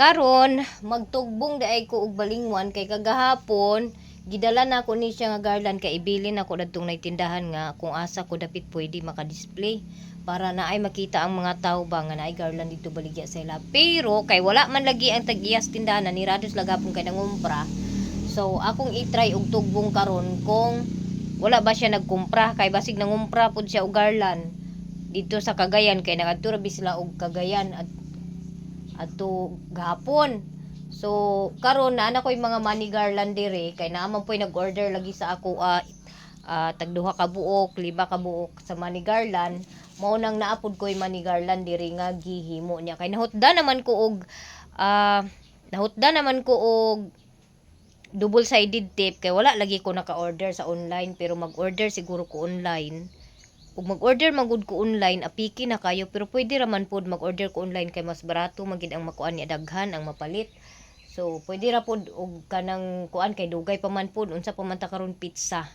Karon magtugbong daay ko og balingwan kay kagahapon gidala na ako ni siya nga garland kay ibilin ako dadtong tindahan nga kung asa ko dapit pwede maka-display para na ay makita ang mga tao ba nga naay garland dito baligya sa ila. Pero kay wala man lagi ang tag-iyas tindahan ni Rados lagapon kay nangumpra. So akong i-try og tugbong karon kung wala ba siya nagkumpra kay basig nangumpra pud siya og garland dito sa Cagayan kay nagadto ra sila og Cagayan at ato gahapon. So karon na ana ko'y mga money garland dire kay naaman po'y nag-order lagi sa ako tagduha ka buok, 5 ka buok sa money garland. Mao nang naapod ko'y money garland dire nga gihimo niya kay nahutda naman ko og double sided tape kay wala lagi ko naka-order sa online pero mag-order siguro ko online. Ug mag-order magud ko online apiki na kayo pero pwede raman pod mag-order ko online kay mas barato magid ang makuan niya daghan ang mapalit. So pwede ra pod og kanang kuan kay dugay pa man pod unsa pa man ta karon pizza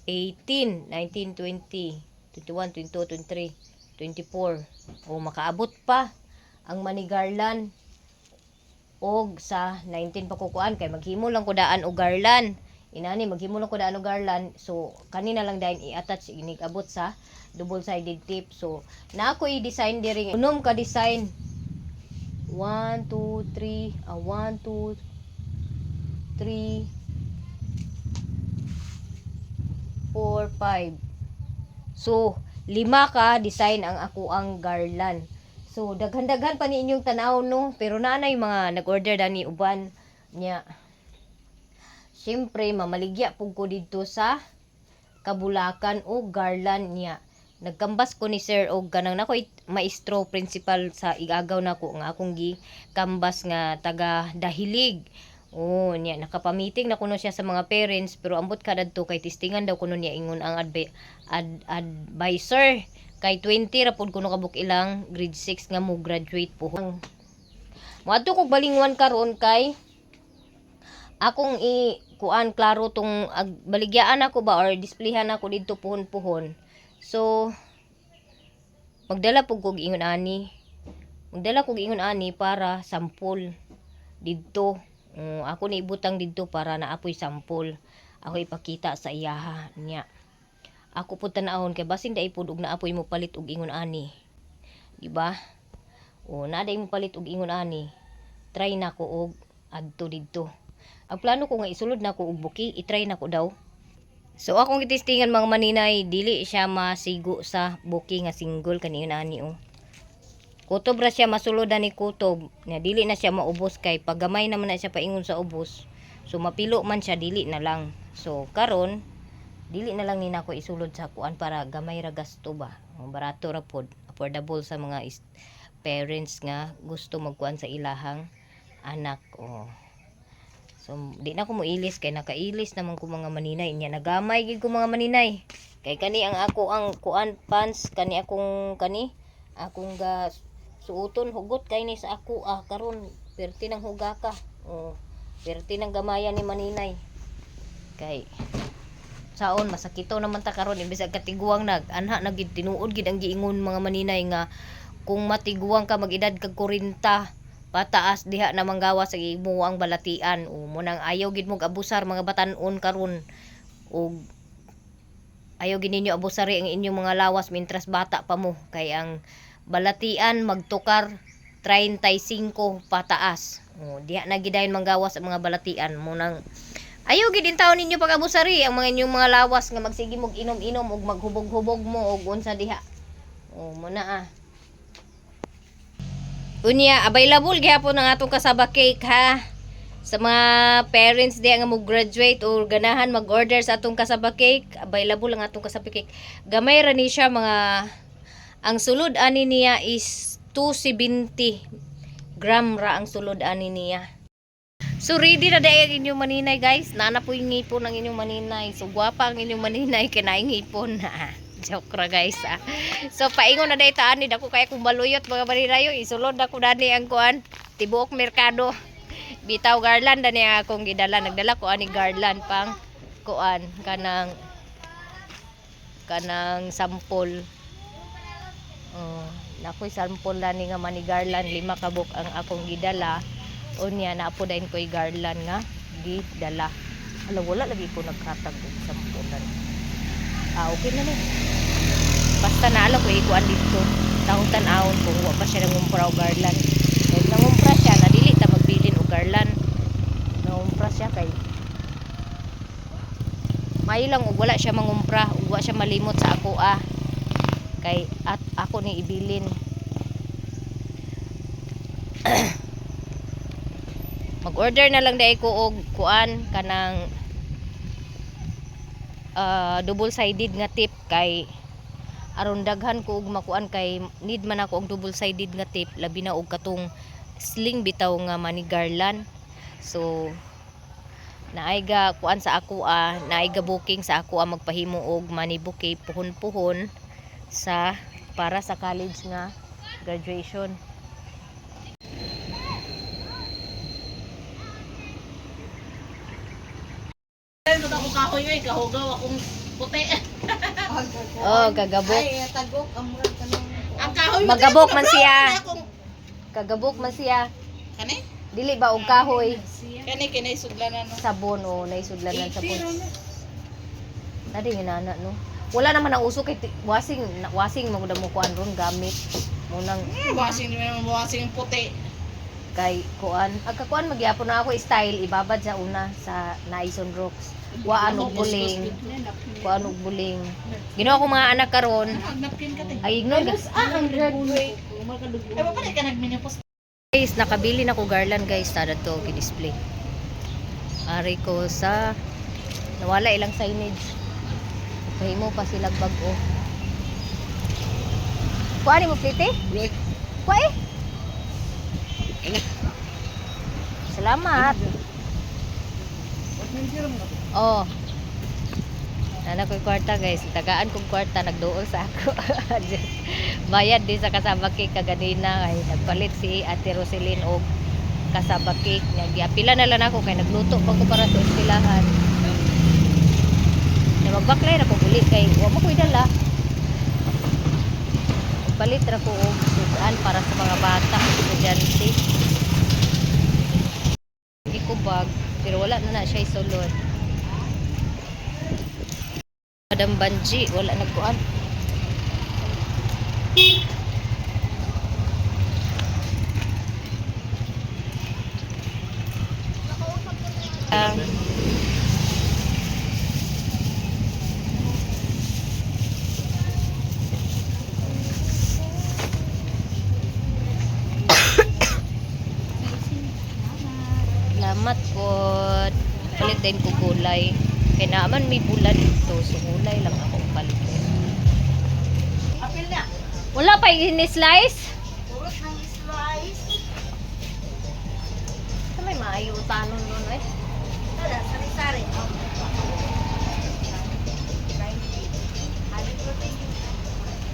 18, 19, 20, 21, 22, 23, 24 o makaabot pa ang money garland og sa 19 pa ko kuan kay maghimo lang ko daan og garland. Inani maghimo lang ko daan og garland so kanina lang dayon i-attach inig-abot sa double sided tape. So na ako i-design diri unom ka design 1 2 3 1 2 3 4 5 so 5 ka design ang ako ang garland. So daghan-daghan pa ni inyong tanaw no pero naanay mga nag-order dani uban nya. Siyempre, mamaligya po ko dito sa Kabulakan o garland niya. Nagkambas ko ni Sir og kanang nako maestro principal sa igagaw nako nga akong gi-kambas nga taga Dahilig. Oh, niya nakapamiting na kuno siya sa mga parents pero ambot kadadto kay testingan daw kuno niya ingon ang advisor kay 20 ra pud kuno kabuk ilang grade 6 nga mo graduate po. Moadto kog balingwan karon kay akong kuan klaro tong baligyaan ako ba or displayhan ako didto puhon-puhon. So magdala pug kog ingon ani. Magdala kog ingon ani para sample didto. Ako ni ibutang didto para naapoy sample. Ako ipakita sa iyaha niya. Ako pud tan-awon kay basin dai pud og naapoy mo palit og ingon ani. Di ba? Na dai mo palit og ingon ani. Try na ko og adto didto. Ang plano ko nga isulod na ko og buki, i-try na ko daw. So akong gitistingan mga maninay, dili siya masigo sa buki nga single kaniyo ani oh. Kutob ra siya masulodan ni kutob, nga dili na siya maubos kay paggamay naman na siya paingon sa ubos. So mapilo man siya dili na lang. So karon dili na lang ni nako isulod sa kuan para gamay ra gasto ba. Barato ra pod, affordable sa mga parents nga gusto magkuan sa ilahang anak oh. So, di na ko mo ilis kay nakailis naman ko mga maninay niya nagamay gid ko mga maninay. Kay kani ang ako ang kuan pants kani akong ga suoton hugot kay ni sa ako karon perti nang hugaka. Perti nang gamayan ni maninay. Kay saon masakito naman ta karon imbes katiguang anha nagid tinuod gid ang giingon mga maninay nga kung matiguang ka mag-edad kag 40 pataas diha na manggawa sa imuang balatian mo nang ayaw gid mong abusar mga batan-on karon og ayaw gid ninyo abusari ang inyong mga lawas mintras bata pa mo kay ang balatian magtukar 35 pataas diha na gid dayon manggawas ang mga balatian mo nang ayaw gid intawon ninyo pag abusari ang mga inyong mga lawas nga magsige mog inom-inom og maghubog-hubog mo og unsa diha mo na Unya, available gyapon ang atong kasaba cake ha. Sa mga parents diya nga mo graduate or ganahan mag-order sa atong kasaba cake, available ang atong kasaba cake. Gamay ra ni siya mga ang sulod ani niya is 270 gram ra ang sulod ani niya. So ready na dai ang inyong maninay guys. Nana po yung ngipon ang inyong maninay. So gwapa ang inyong maninay kinaing ngipon na. Joke ra guys So paingon na day taan ni dako kay kung baluyot mga maninayo isulod ako dani ang kuan tibuok merkado bitaw garland ani akong gidala nagdala ko ani garland pang kuan kanang sample nakoy sample na ni nga mani garland 5 kabuk ang akong gidala. Unya na po dayon koy garland nga gidala. Ala wala lagi ko nagkatag og sampulan. Okay na ni. Basta naala ko ikuan dito. Tahutan ahon kung wa pa siya nangumpra og garland. Kaya nangumpra siya na dili ta magbilin og garland. Nangumpra siya kay may lang ug wala siya mangumpra ug wa siya malimot sa ako kay at ako ni ibilin. Mag-order na lang dai ko og kuan kanang double sided nga tip kay aron daghan ko og makuan kay need man ako og double sided nga tip labi na og katong sling bitaw nga mani garland. So naayga kuan sa ako naayga booking sa ako magpahimo og mani bouquet puhon-puhon sa para sa college nga graduation. Ano ako kahoy oy, kahugaw akong puti. Oh, gagabok. Ay, tagok ang murag kanang Ang kahoy Magabok man siya. Kagabok man siya. Kani? Dili ba og kahoy? Kani kinay sudlanan no. Sabon o naisudlanan sa pon. Tadi ginana no. Wala naman ang uso kay wasing mo mo kuan ron gamit munang Washing naman washing puti. kay kuan. Agkakuan magyapon na ako style ibabad sa una sa Naison Rocks. Kuan og buling. Kuan og buling. Ginawa ko mga anak karon. Napkin ka te. Ay igno gas. 100 weight. Ay pa ka nagminipos. Guys, nakabili na ko garland guys, tada to gi-display. Ari ko sa nawala ilang signage. Kahimo pa sila bag-o. Kuan mo plite? Kuan eh. Salamat. Oh. Nana ko'y kwarta guys. Tagaan kong kwarta. Nagdool sa ako. Bayad din sa kasaba cake kaganina. Ay, nagpalit si Ate Roselyn og kasaba cake. Pila na lang ako. Kaya nagluto pa ko para sa istilahan. Magbaklay na ko ulit. Kaya huwag mo ko idala. Palit na ko og sudan para sa mga bata. Estudyante. Hindi ko bag. Pero wala na siya isulod. Madam Banji, wala nagkuan. Salamat po. Palit din ko gulay. Kaya naman may bulan dito. So gulay lang akong palit. Apil na. Wala pa ini-slice? Purot ng slice. Sa may maayutanon nun eh. Tara, sari-sari.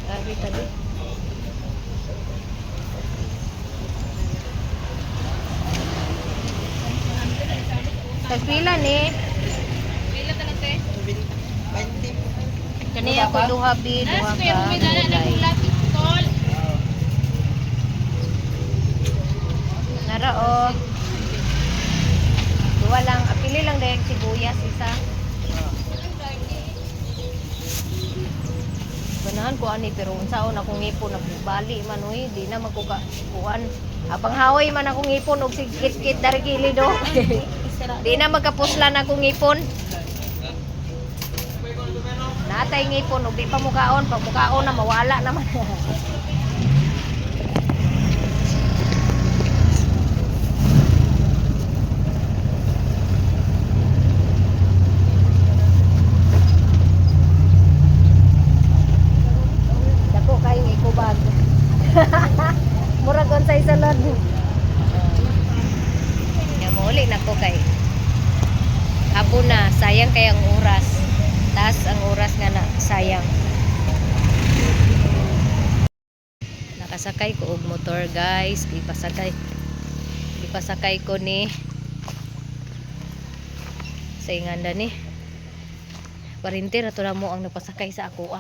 Grabe tadi. Tagpila ni. Pila ta lang te? 20. Kaniya ko duha bi, duha ka gulay. Tol. Nara o. Duha lang, apili lang dahil sibuyas isa. Ganahan ko ani pero unsaon akong ngipon nagbali man oy, di na magkuka kuan. Apang haway man akong ngipon og sigkit-kit dari gilido. Di na magkapuslan akong ngipon. Natay ngipon og di pa mukaon, pag mukaon na mawala naman. Dako kay ngikubag. Murag unsay salad. Ya muli nako kay. Hapon na, sayang kay ang oras. Taas ang oras nga na sayang. Nakasakay ko og motor guys. Ipasakay ko ni sa inganda ni. Parintir ato na mo ang napasakay sa ako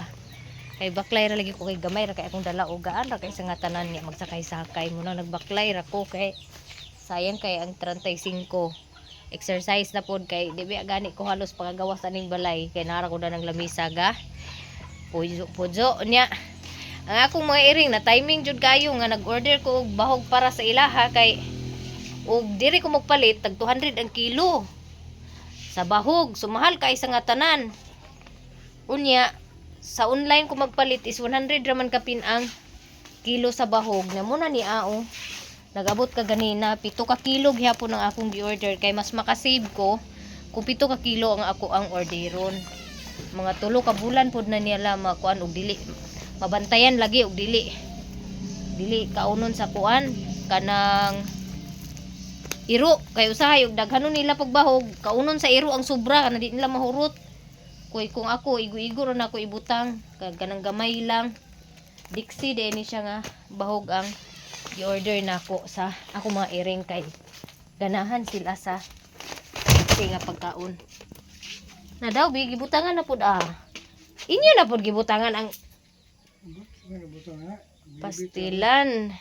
Kay baklay ra lagi ko kay gamay ra kay akong dala og gaan ra kay sa nga tanan niya magsakay-sakay muna nagbaklay ra ko kay sayang kay ang 35. Exercise na pod kay di ba gani ko halos pagagawas aning balay kay nara ko na ng lamisa ga. Pujo niya. Ang akong mga iring na timing jud kayo nga nag-order ko og bahog para sa ilaha kay og diri ko magpalit tag 200 ang kilo sa bahog sumahal kay sa nga tanan. Unya sa online ko magpalit is 100 raman kapin ang kilo sa bahog na muna ni ao nagabot ka ganina 7 ka kilo gyapon ang akong gi-order kay mas makasave ko kung 7 ka kilo ang ako ang orderon mga 3 ka bulan pod na niya makuan og dili mabantayan lagi og dili kaunon sa kuan kanang iro kay usahay og daghanon nila pagbahog kaunon sa iro ang sobra kana di nila mahurot. Kung ako, igo-igo ron ako ibutang. Kanang gamay lang. Dixie, din siya nga. Bahog ang i-order na ako sa ako mga iring kay ganahan sila sa Dixie nga pagkaon. Na daw, gibutangan na po Inyo na po gibutangan ang pastilan.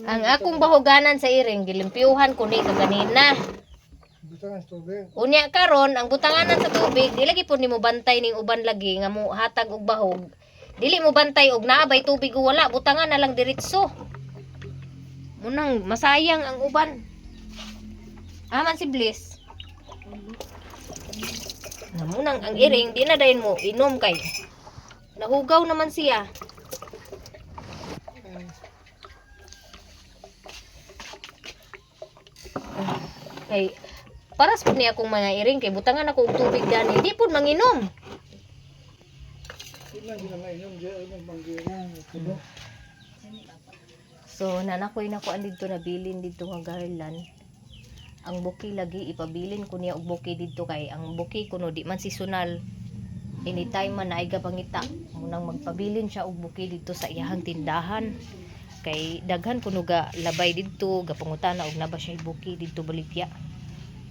Ang akong bahoganan sa iring, gilimpyuhan ko ni kaganina. Unya karon ang butanganan sa tubig dili po nimo bantay ning uban lagi nga mo hatag og bahog. Dili mo bantay og naabay tubig o wala butangan na lang diretso. Munang masayang ang uban. Aman si Bliss. Namunang ang iring di na dayon mo inom kay nahugaw naman siya. Kay paras po niya akong mga iring kay butangan ako og tubig dani di po manginom. So nanakoy na ko andito na bilin dito nga garland. Ang buki lagi ipabilin ko niya og buki dito kay ang buki kuno di man seasonal. Anytime man naay pangita munang magpabilin siya og buki dito sa iyahang tindahan. Kay daghan kuno ga labay dito gapangutana og naba siya buki dito baligya.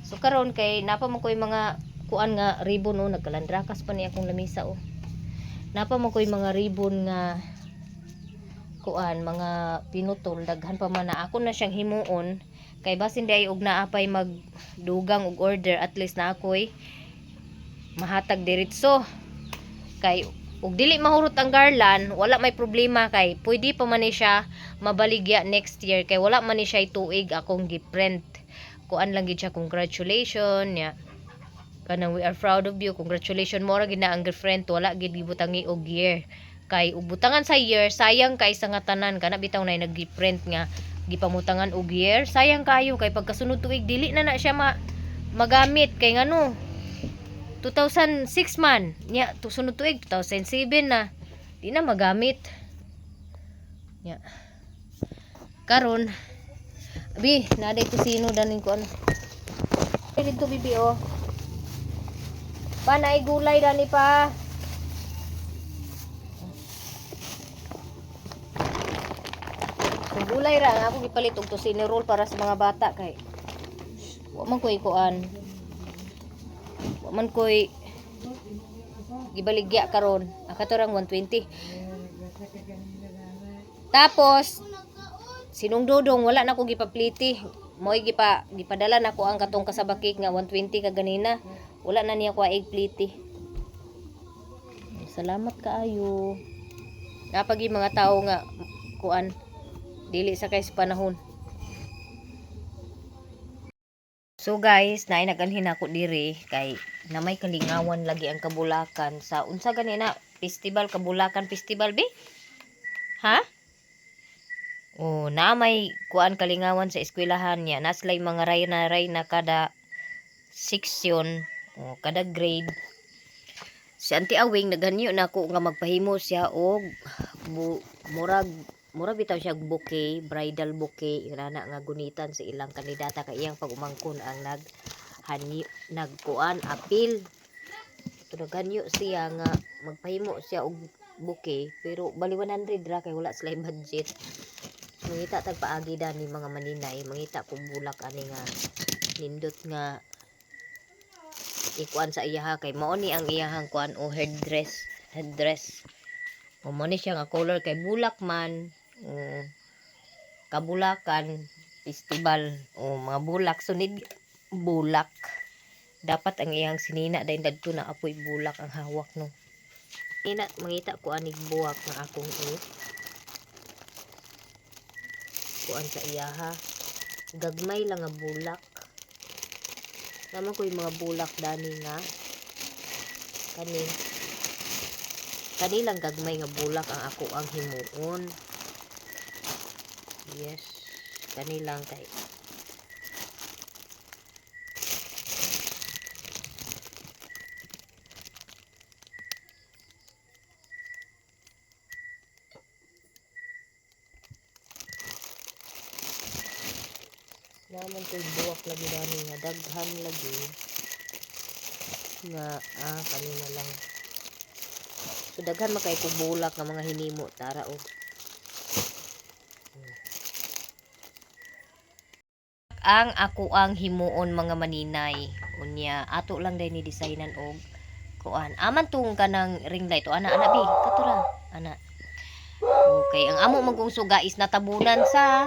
So karon kay napa mo koy mga kuan nga ribbon nagkalandrakas pa ni akong lamisa Napa mo koy mga ribbon nga kuan mga pinutol daghan pa man na ako na siyang himuon kay basin di og naapay magdugang og order at least na ako'y mahatag diretso kay ug dili mahurot ang garland wala may problema kay pwede pa man ni siya mabaligya next year kay wala man ni siya tuig akong giprint kuan lang gid siya congratulations ya kanang we are proud of you congratulations mo ra gid na ang girlfriend wala gid gibutangi og year kay ug butangan sa year sayang kay sa nga tanan kana bitaw nay nag-print nga gipamutangan og year sayang kayo kay pagkasunod tuig dili na siya magamit kay ngano 2006 man nya sunod tuig 2007 na di na magamit nya karon Bi, naday kusino danin ko ano. Dito bibi oh. Pa naay gulay dani pa. Kung gulay ra ako gipalit og tusino roll para sa mga bata kay wa man koy kuan. Wa man koy gibaligya karon. Akatorang 120. Tapos sinong dodong wala na ko gipapliti moy gipadala na ko ang katong kasabakik nga 120 ka ganina wala na niya ko egg pliti. Salamat kaayo napagi mga tao nga kuan dili sa kay sa panahon. So guys naay naganhin ako diri kay na may kalingawan lagi ang Kabulakan sa unsa ganina festival Kabulakan festival be ha. Oh, na may kuan kalingawan sa eskwelahan niya. Naslay mga ray na kada section, kada grade. Si Auntie Awing naganyo na ako nga magpahimo siya og murag bitaw siya bouquet, bridal bouquet, inana nga gunitan sa ilang kandidata kay iyang pag-umangkon ang nagkuan apil. Naganyo siya nga magpahimo siya og bouquet pero bali 100 ra kay wala sila budget. Mangita tag paagi dani mga maninay mangita kung bulak ani nga nindot nga ikuan sa iyaha kay mao ni ang iyahang kuan o headdress o mo ni siya nga color kay bulak man o kabulakan festival o mga bulak sunid bulak dapat ang iyang sinina dahil dadto na apoy bulak ang hawak no ina mangita ko anig buwak nga akong kuan sa iyaha gagmay lang nga bulak naman ko yung mga bulak dani nga kanilang gagmay nga bulak ang ako ang himuon. Yes, kanilang kay naman ko yung buwak lagi dani nga daghan lagi nga kanina lang so daghan makay kong bulak nga mga hinimo tara og ang ako ang himuon mga maninay unya ato lang day ni designan og kuan aman tung kanang ring light o ana bi katura ana okay ang amo magong suga is natabunan sa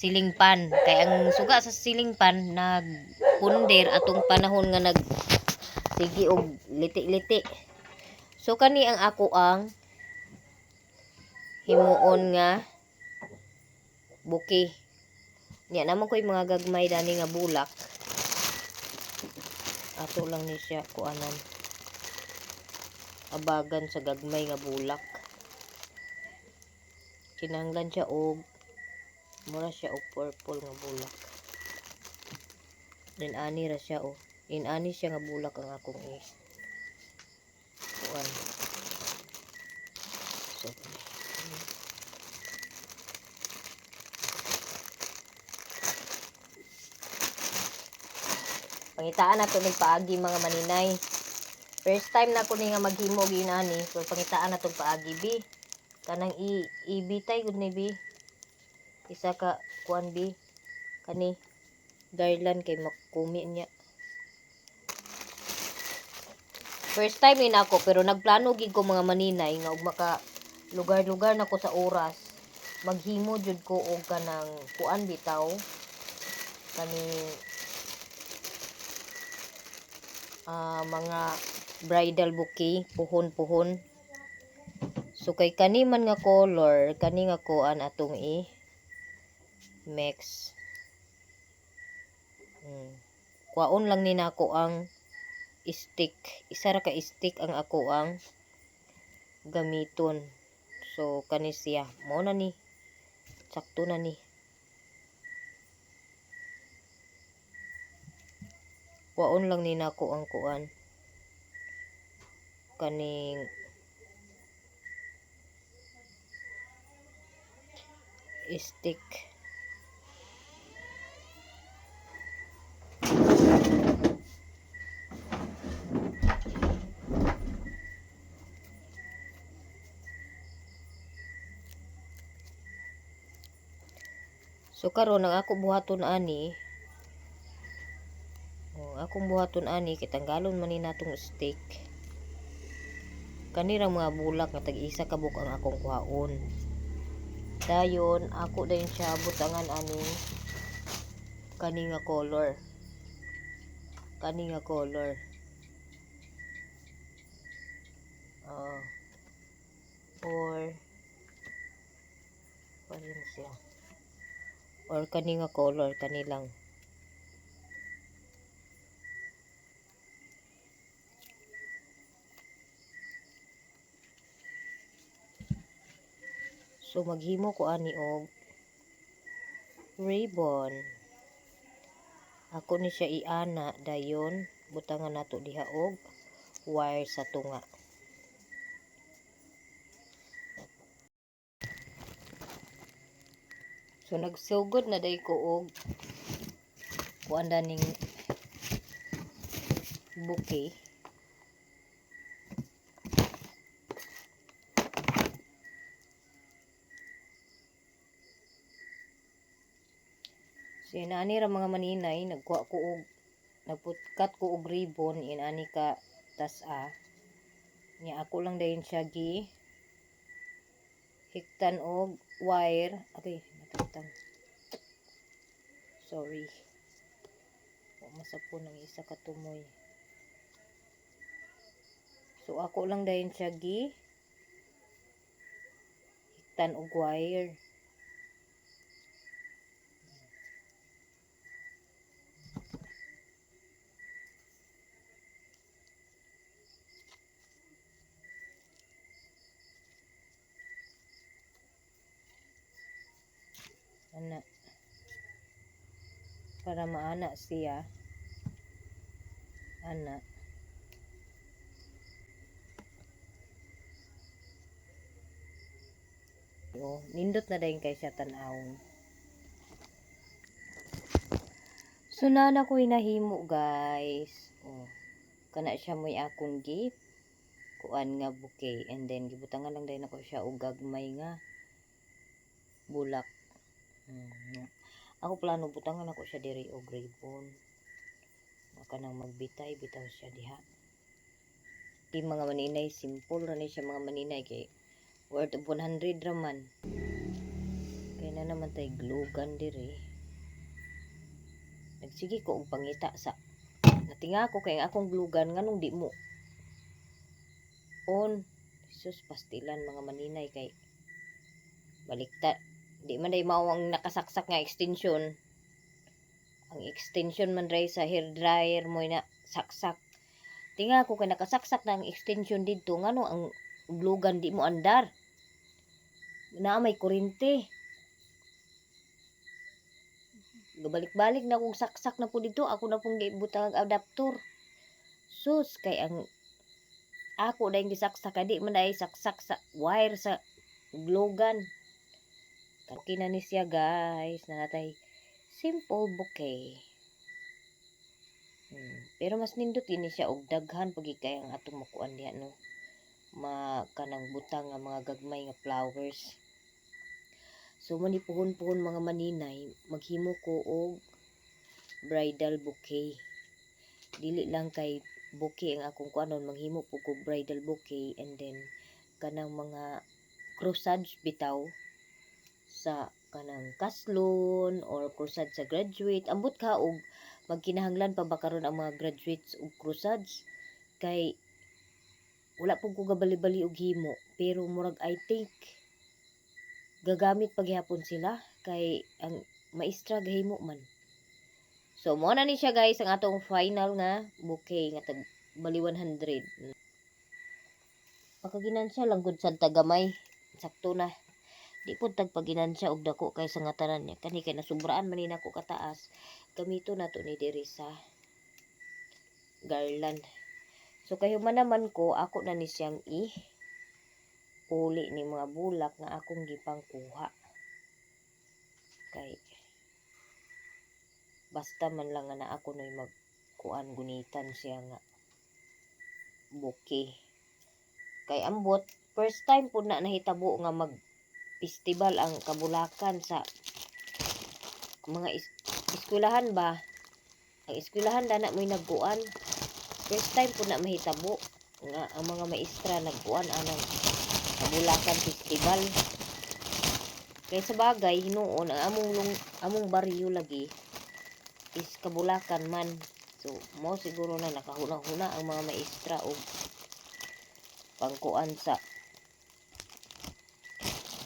siling pan kay ang suga sa siling pan nagpunder atong panahon nga sige og liti-liti so kani ang ako ang himuon nga buki nya naman ko yung mga gagmay dani nga bulak ato lang ni siya kuanan abagan sa gagmay nga bulak kinahanglan siya og mura siya og purple nga bulak then ani ra siya inani siya nga bulak ang akong kuan so pangitaan nato ning paagi mga maninay first time na ko ni nga maghimo ginani so pangitaan natong paagi bi kanang ibitay gud ni bi isa ka kuan bi kani garland kay makumi niya first time ni nako pero nagplano gid ko mga maninay nga og maka lugar-lugar nako sa oras maghimo jud ko og kanang kuan bitaw kani mga bridal bouquet puhon so kay kani man nga color kani nga kuan atong mix kuaon lang ni nako ang stick isa ra ka stick ang ako ang gamiton so kani siya mao na ni sakto na ni kuaon lang ni nako ang kuan kaning stick so karon ang ako buhaton ani akong buhaton ani kitanggalon man ni natong stick kanira mga bulak nga tag-isa ka buk ang akong kuhaon dayon ako dayon siya butangan ani kani nga color or parin siya or kani nga color kani lang so maghimo ko ani og ribbon ako ni siya iana dayon butangan nato diha og wire sa tunga so nagsugod na day ko og kuanda ning bouquet so inani ra mga maninay nagkuha ko og nagputkat ko og ribbon inani ka tas-a. Nya ako lang dayon siya gi hiktan og wire. Okay, natutang. Sorry. Masapon ang isa ka tumoy. So ako lang dayon siya gi hiktan og wire. Ana para maana siya. Ana nindot na dayon kay siya tan-awon. So na ko hinahimo guys. Kana siya mo'y akong gift kuan nga bouquet, and then gibutangan lang dayon ako siya og gagmay nga bulak. Ako plano butangan ako siya diri og ribbon. Maka nang magbitay bitaw siya diha. Di mga maninay, simple ra ni siya mga maninay kay worth of 100 raman. Kaya na naman tay glue gun diri. Nagsige ko og pangita sa natinga ko kay akong glue gun nganong di mo on. Sus pastilan mga maninay kay baliktad. Di man day mao ang nakasaksak nga extension. Ang extension man ray sa hair dryer mo na saksak. Tinga ko kay nakasaksak na ang extension dito ngano ang glue gun di mo andar. Na may kuryente. Gabalik-balik na kung saksak na po dito, ako na pong gibutang adapter. Sus kay ang ako dahil gisaksak di man dahil saksak sa wire sa glue gun. Okay na ni siya guys, natay simple bouquet. Pero mas nindot ini siya og daghan pag kay ang atong makuan diha no. Kanang butang nga mga gagmay nga flowers. So manipuhon-puhon mga maninay, maghimo ko og bridal bouquet. Dili lang kay bouquet ang akong kuanon, maghimo po ko bridal bouquet, and then kanang mga corsage bitaw sa kanang kaslon or corsage sa graduate. Ambot ka og magkinahanglan pa ba karon ang mga graduates og corsage kay wala pug ko gabali-bali og himo, pero murag I think gagamit paghapon sila kay ang maestra gahimo man. So mo na ni siya guys ang atong final nga bouquet nga tag bali 100. Pagkaginansya lang gud sa tagamay, sakto na. Di po tagpaginansya og dako kay sa ngatanan niya kani kay nasubraan man ni nako kataas. Gamito na to ni diri sa garland. So kayo naman ko ako na ni siyang uli ni mga bulak nga akong gipang kuha. Kay basta man lang nga na ako noy magkuan gunitan siya nga bouquet. Kay ambot first time po na nahitabo nga mag festival ang Kabulakan sa mga eskwelahan ba. Ang eskwelahan dana mo'y nagkuan. First time po na mahitabo nga ang mga maestra nagkuan anang Kabulakan Festival. Kaya sa bagay hinuon ang among baryo lagi is Kabulakan man. So mo siguro na nakahuna-huna ang mga maestra og pangkuan sa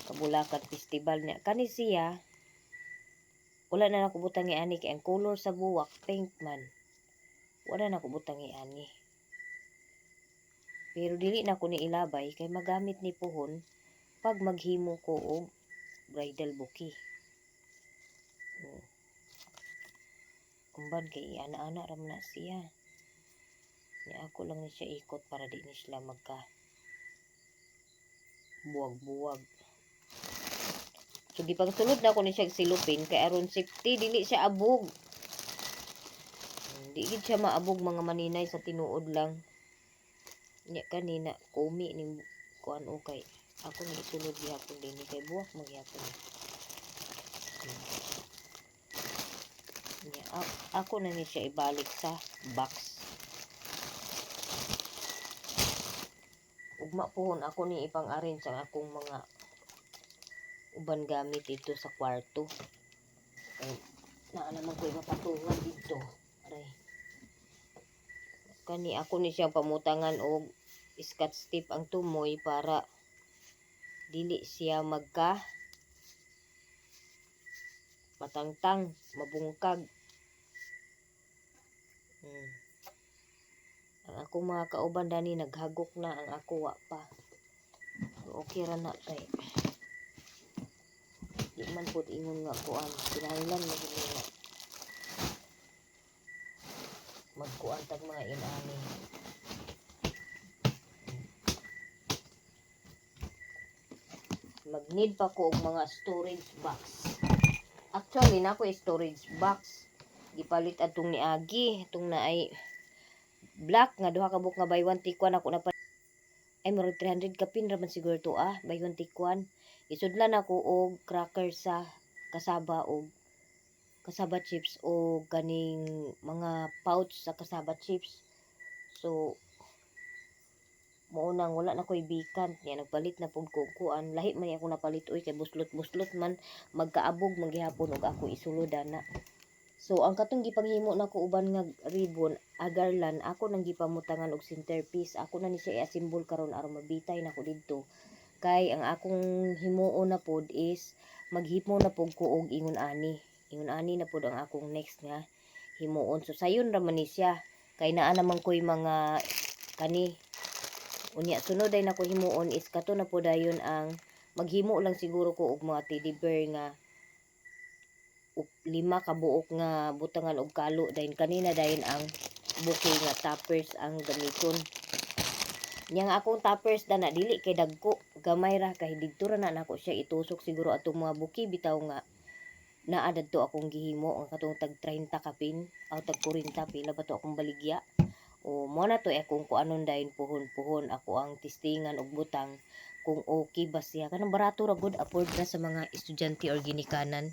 Kabulakan Festival niya. Kani siya wala na nakubutang ani kay ang color sa buwak pink man. Wala na nakubutang ani. Pero dili na ko ni ilabay kay magamit ni puhon pag maghimo ko og bridal bouquet. Kumban kay ana-ana ram na siya. Ni ako lang ni siya ikot para di ni sila magka buwag-buwag. So gipagsulod na ko ni siya silupin kay aron safety dili siya abog. Di gid siya maabog mga maninay sa tinuod lang. Nya kanina kumi ni kuan o kay ako nagsulod gihapon din kay buwak magyapon. Ako na ni siya ibalik sa box. Ugma pohon ako ni ipang-arrange ang akong mga uban gamit dito sa kwarto. Ay, naalaman ko mapatungan dito. Aray. Kani ako ni siya pamutangan og scotch tape ang tumoy para dili siya magka matangtang, mabungkag. Ang akong mga kauban dani naghagok na, ang ako wa pa. So, okay ra na kay di man pud ingon nga kuan kinahanglan mo gid nga magkuan tag mga inani. Mag-need pa ko og mga storage box. Actually nako storage box gipalit atong ni Agi, itong naay black nga duha ka buok nga buy one take one ako na ay murag 300 kapin ra man siguro to buy one take one. Isudlan ako og cracker sa kasaba og kasaba chips o ganing mga pouch sa kasaba chips. So maunang wala na ko'y bikan niya nagpalit na pud ko kuan lahi man ako napalit oy kay buslot man magkaabog magihapon og ako isulod na. So ang katong gipanghimo nako uban nga ribbon agarlan ako nang gipamutangan og centerpiece. Ako na ni siya i-assemble karon aron mabitay nako didto. Kay ang akong himuon na pod is maghimo na pod ko og ingon ani. Ingon ani na pod ang akong next nga himuon. So sayon ra man ni siya kay naa naman ko'y mga kani unya sunod ay nako himuon is kato na pod dayon ang maghimo lang siguro ko og mga teddy bear nga 5 ka buok nga butangan og kalo dayon kanina dayon ang bouquet nga toppers ang gamiton. Yang akong toppers dana dili kay dagko gamay ra kay didto ra na nako siya itusok siguro atong mga bouquet bitaw nga naa dadto akong gihimo ang katong tag 30 kapin aw tag 40 pila ba to akong baligya. O mo na to akong kuanon dayon puhon ako ang testingan og butang kung okay ba siya kanang barato ra gud afford na sa mga estudyante or ginikanan.